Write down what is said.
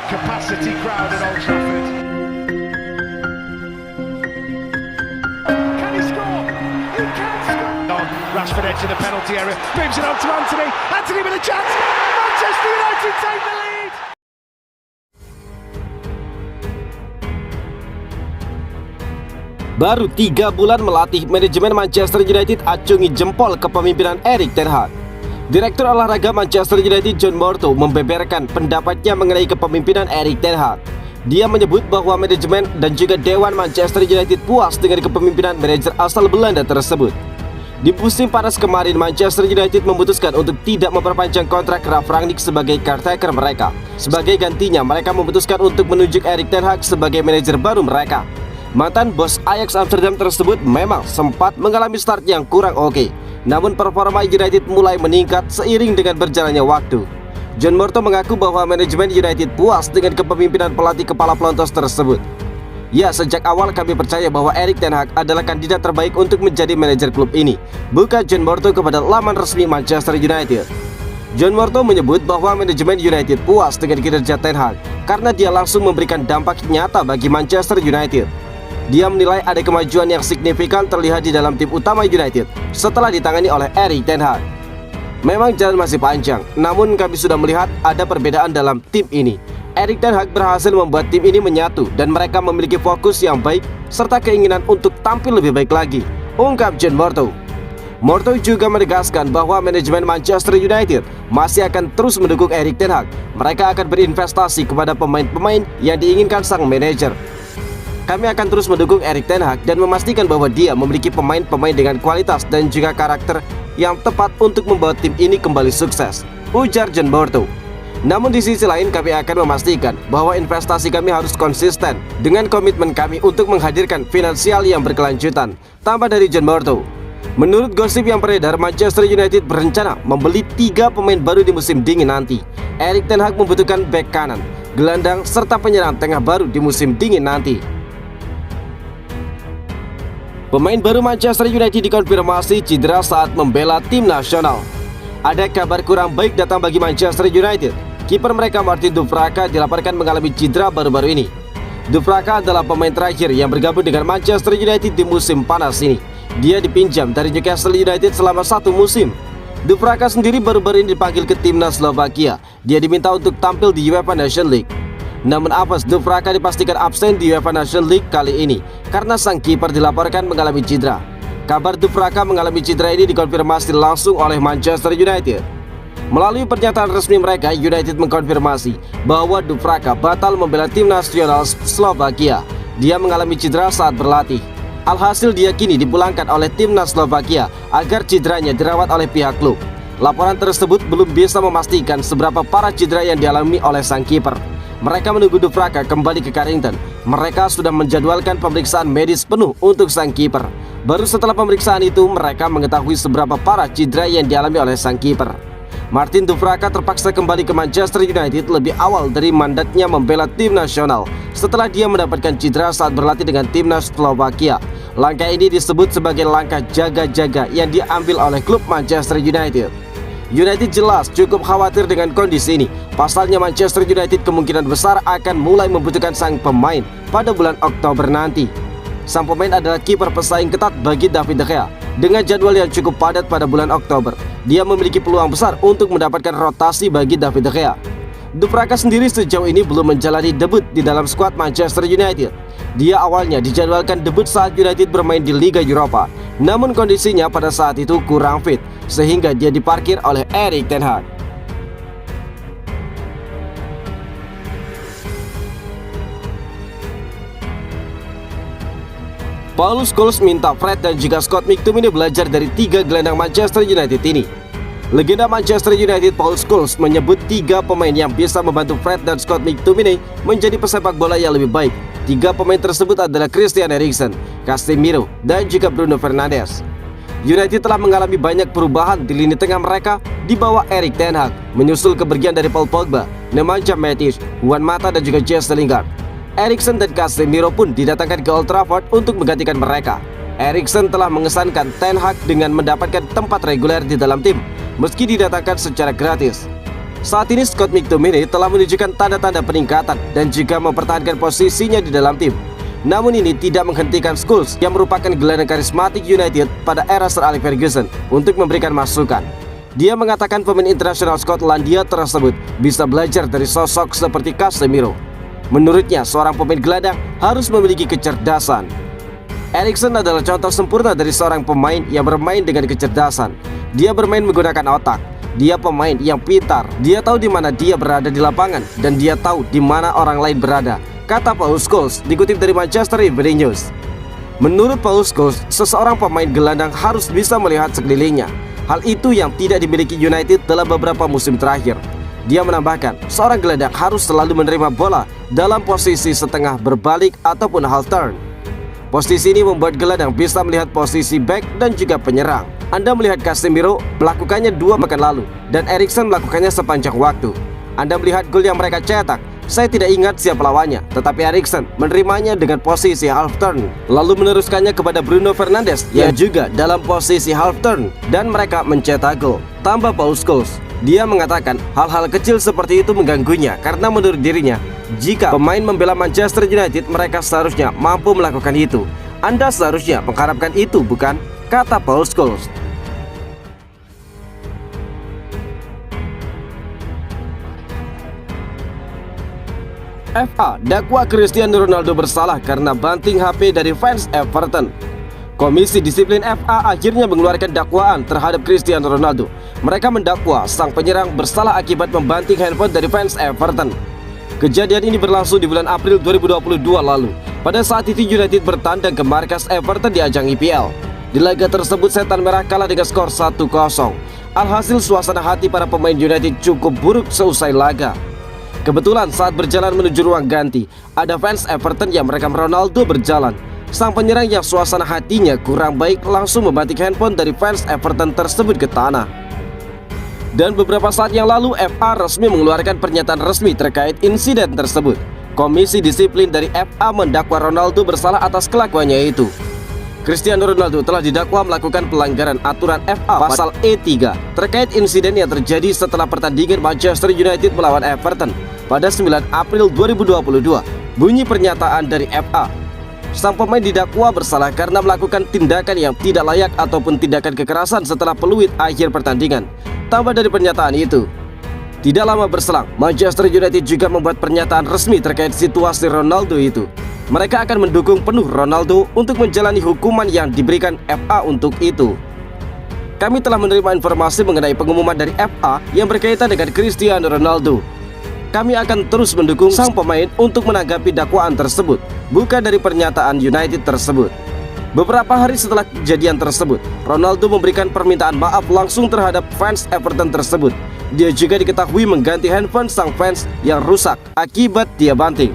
capacity crowd at Old Trafford. Can he score? He can score! On Rashford edge of the penalty area, moves it on to Anthony. Anthony with a chance. Manchester United take the lead. Baru 3 bulan melatih, manajemen Manchester United acungi jempol kepemimpinan Erik ten Hag. Direktur olahraga Manchester United John Murtough membeberkan pendapatnya mengenai kepemimpinan Erik ten Hag. Dia menyebut bahwa manajemen dan juga dewan Manchester United puas dengan kepemimpinan manajer asal Belanda tersebut. Di musim panas kemarin, Manchester United memutuskan untuk tidak memperpanjang kontrak Ralf Rangnick sebagai caretaker mereka. Sebagai gantinya, mereka memutuskan untuk menunjuk Erik ten Hag sebagai manajer baru mereka. Mantan bos Ajax Amsterdam tersebut memang sempat mengalami start yang kurang oke. Namun performa United mulai meningkat seiring dengan berjalannya waktu. John Murtough mengaku bahwa manajemen United puas dengan kepemimpinan pelatih kepala pelontos tersebut. Ya, sejak awal kami percaya bahwa Erik ten Hag adalah kandidat terbaik untuk menjadi manajer klub ini, bukan John Murtough kepada laman resmi Manchester United. John Murtough menyebut bahwa manajemen United puas dengan kinerja ten Hag karena dia langsung memberikan dampak nyata bagi Manchester United. Dia menilai ada kemajuan yang signifikan terlihat di dalam tim utama United setelah ditangani oleh Erik ten Hag. Memang jalan masih panjang, namun kami sudah melihat ada perbedaan dalam tim ini. Erik ten Hag berhasil membuat tim ini menyatu dan mereka memiliki fokus yang baik serta keinginan untuk tampil lebih baik lagi, ungkap John Murtough. Murtough juga menegaskan bahwa manajemen Manchester United masih akan terus mendukung Erik ten Hag. Mereka akan berinvestasi kepada pemain-pemain yang diinginkan sang manajer. Kami akan terus mendukung Erik ten Hag dan memastikan bahwa dia memiliki pemain-pemain dengan kualitas dan juga karakter yang tepat untuk membawa tim ini kembali sukses, ujar John Murtough. Namun di sisi lain kami akan memastikan bahwa investasi kami harus konsisten dengan komitmen kami untuk menghadirkan finansial yang berkelanjutan, tambah dari John Murtough. Menurut gosip yang beredar, Manchester United berencana membeli 3 pemain baru di musim dingin nanti. Erik ten Hag membutuhkan bek kanan, gelandang, serta penyerang tengah baru di musim dingin nanti. Pemain baru Manchester United dikonfirmasi cedera saat membela tim nasional. Ada kabar kurang baik datang bagi Manchester United. Kiper mereka Martin Dubravka dilaporkan mengalami cedera baru-baru ini. Dubravka adalah pemain terakhir yang bergabung dengan Manchester United di musim panas ini. Dia dipinjam dari Newcastle United selama 1 musim. Dubravka sendiri baru-baru ini dipanggil ke timnas Slovakia. Dia diminta untuk tampil di UEFA Nations League. Namun apes, Dubravka dipastikan absen di UEFA Nations League kali ini karena sang kiper dilaporkan mengalami cedera. Kabar Dubravka mengalami cedera ini dikonfirmasi langsung oleh Manchester United. Melalui pernyataan resmi mereka, United mengkonfirmasi bahwa Dubravka batal membela tim nasional Slovakia. Dia mengalami cedera saat berlatih. Alhasil dia kini dipulangkan oleh timnas Slovakia agar cederanya dirawat oleh pihak klub. Laporan tersebut belum bisa memastikan seberapa parah cedera yang dialami oleh sang kiper. Mereka menunggu Dubravka kembali ke Carrington. Mereka sudah menjadwalkan pemeriksaan medis penuh untuk sang kiper. Baru setelah pemeriksaan itu, mereka mengetahui seberapa parah cedera yang dialami oleh sang kiper. Martin Dubravka terpaksa kembali ke Manchester United lebih awal dari mandatnya membela tim nasional setelah dia mendapatkan cedera saat berlatih dengan timnas Slovakia. Langkah ini disebut sebagai langkah jaga-jaga yang diambil oleh klub Manchester United. United jelas cukup khawatir dengan kondisi ini. Pasalnya Manchester United kemungkinan besar akan mulai membutuhkan sang pemain pada bulan Oktober nanti. Sang pemain adalah kiper pesaing ketat bagi David De Gea. Dengan jadwal yang cukup padat pada bulan Oktober, dia memiliki peluang besar untuk mendapatkan rotasi bagi David De Gea. Dubravka sendiri sejauh ini belum menjalani debut di dalam skuad Manchester United. Dia awalnya dijadwalkan debut saat United bermain di Liga Eropa. Namun kondisinya pada saat itu kurang fit, sehingga dia diparkir oleh Erik ten Hag. Paul Scholes minta Fred dan juga Scott McTominay belajar dari 3 gelandang Manchester United ini. Legenda Manchester United Paul Scholes menyebut 3 pemain yang bisa membantu Fred dan Scott McTominay menjadi pesepak bola yang lebih baik. 3 pemain tersebut adalah Christian Eriksen, Casemiro, dan juga Bruno Fernandes. United telah mengalami banyak perubahan di lini tengah mereka di bawah Erik ten Hag, menyusul kepergian dari Paul Pogba, Nemanja Matic, Juan Mata, dan juga Jesse Lingard. Eriksen dan Casemiro pun didatangkan ke Old Trafford untuk menggantikan mereka. Eriksen telah mengesankan Ten Hag dengan mendapatkan tempat reguler di dalam tim, meski didatangkan secara gratis. Saat ini Scott McTominay telah menunjukkan tanda-tanda peningkatan dan juga mempertahankan posisinya di dalam tim. Namun ini tidak menghentikan Scholes yang merupakan gelandang karismatik United pada era Sir Alex Ferguson untuk memberikan masukan. Dia mengatakan pemain internasional Skotlandia tersebut bisa belajar dari sosok seperti Casemiro. Menurutnya, seorang pemain gelandang harus memiliki kecerdasan. Eriksen adalah contoh sempurna dari seorang pemain yang bermain dengan kecerdasan. Dia bermain menggunakan otak. Dia pemain yang pintar. Dia tahu di mana dia berada di lapangan dan dia tahu di mana orang lain berada, kata Paul Scholes dikutip dari Manchester Evening News. Menurut Paul Scholes, seseorang pemain gelandang harus bisa melihat sekelilingnya. Hal itu yang tidak dimiliki United dalam beberapa musim terakhir. Dia menambahkan, seorang gelandang harus selalu menerima bola dalam posisi setengah berbalik ataupun half turn. Posisi ini membuat gelandang bisa melihat posisi back dan juga penyerang. Anda melihat Casemiro melakukannya 2 pekan lalu dan Eriksen melakukannya sepanjang waktu. Anda melihat gol yang mereka cetak. Saya tidak ingat siapa lawannya, tetapi Eriksen menerimanya dengan posisi half turn, lalu meneruskannya kepada Bruno Fernandes yang juga dalam posisi half turn dan mereka mencetak gol. Tambah Paul Scholes. Dia mengatakan hal-hal kecil seperti itu mengganggunya karena menurut dirinya, jika pemain membela Manchester United, mereka seharusnya mampu melakukan itu. Anda seharusnya mengharapkan itu, bukan? Kata Paul Scholes. FA dakwa Cristiano Ronaldo bersalah karena banting HP dari fans Everton. Komisi Disiplin FA akhirnya mengeluarkan dakwaan terhadap Cristiano Ronaldo. Mereka mendakwa sang penyerang bersalah akibat membanting handphone dari fans Everton. Kejadian ini berlangsung di bulan April 2022 lalu. Pada saat itu United bertandang ke markas Everton di ajang IPL. Di laga tersebut Setan Merah kalah dengan skor 1-0. Alhasil suasana hati para pemain United cukup buruk seusai laga. Kebetulan saat berjalan menuju ruang ganti, ada fans Everton yang merekam Ronaldo berjalan. Sang penyerang yang suasana hatinya kurang baik langsung membanting handphone dari fans Everton tersebut ke tanah. Dan beberapa saat yang lalu FA resmi mengeluarkan pernyataan resmi terkait insiden tersebut. Komisi Disiplin dari FA mendakwa Ronaldo bersalah atas kelakuannya itu. Cristiano Ronaldo telah didakwa melakukan pelanggaran aturan FA pasal E3 terkait insiden yang terjadi setelah pertandingan Manchester United melawan Everton pada 9 April 2022. Bunyi pernyataan dari FA. Sang pemain didakwa bersalah karena melakukan tindakan yang tidak layak ataupun tindakan kekerasan setelah peluit akhir pertandingan. Tambah dari pernyataan itu, tidak lama berselang, Manchester United juga membuat pernyataan resmi terkait situasi Ronaldo itu. Mereka akan mendukung penuh Ronaldo untuk menjalani hukuman yang diberikan FA untuk itu. Kami telah menerima informasi mengenai pengumuman dari FA yang berkaitan dengan Cristiano Ronaldo. Kami akan terus mendukung sang pemain untuk menanggapi dakwaan tersebut, bukan dari pernyataan United tersebut. Beberapa hari setelah kejadian tersebut, Ronaldo memberikan permintaan maaf langsung terhadap fans Everton tersebut. Dia juga diketahui mengganti handphone sang fans yang rusak akibat dia banting.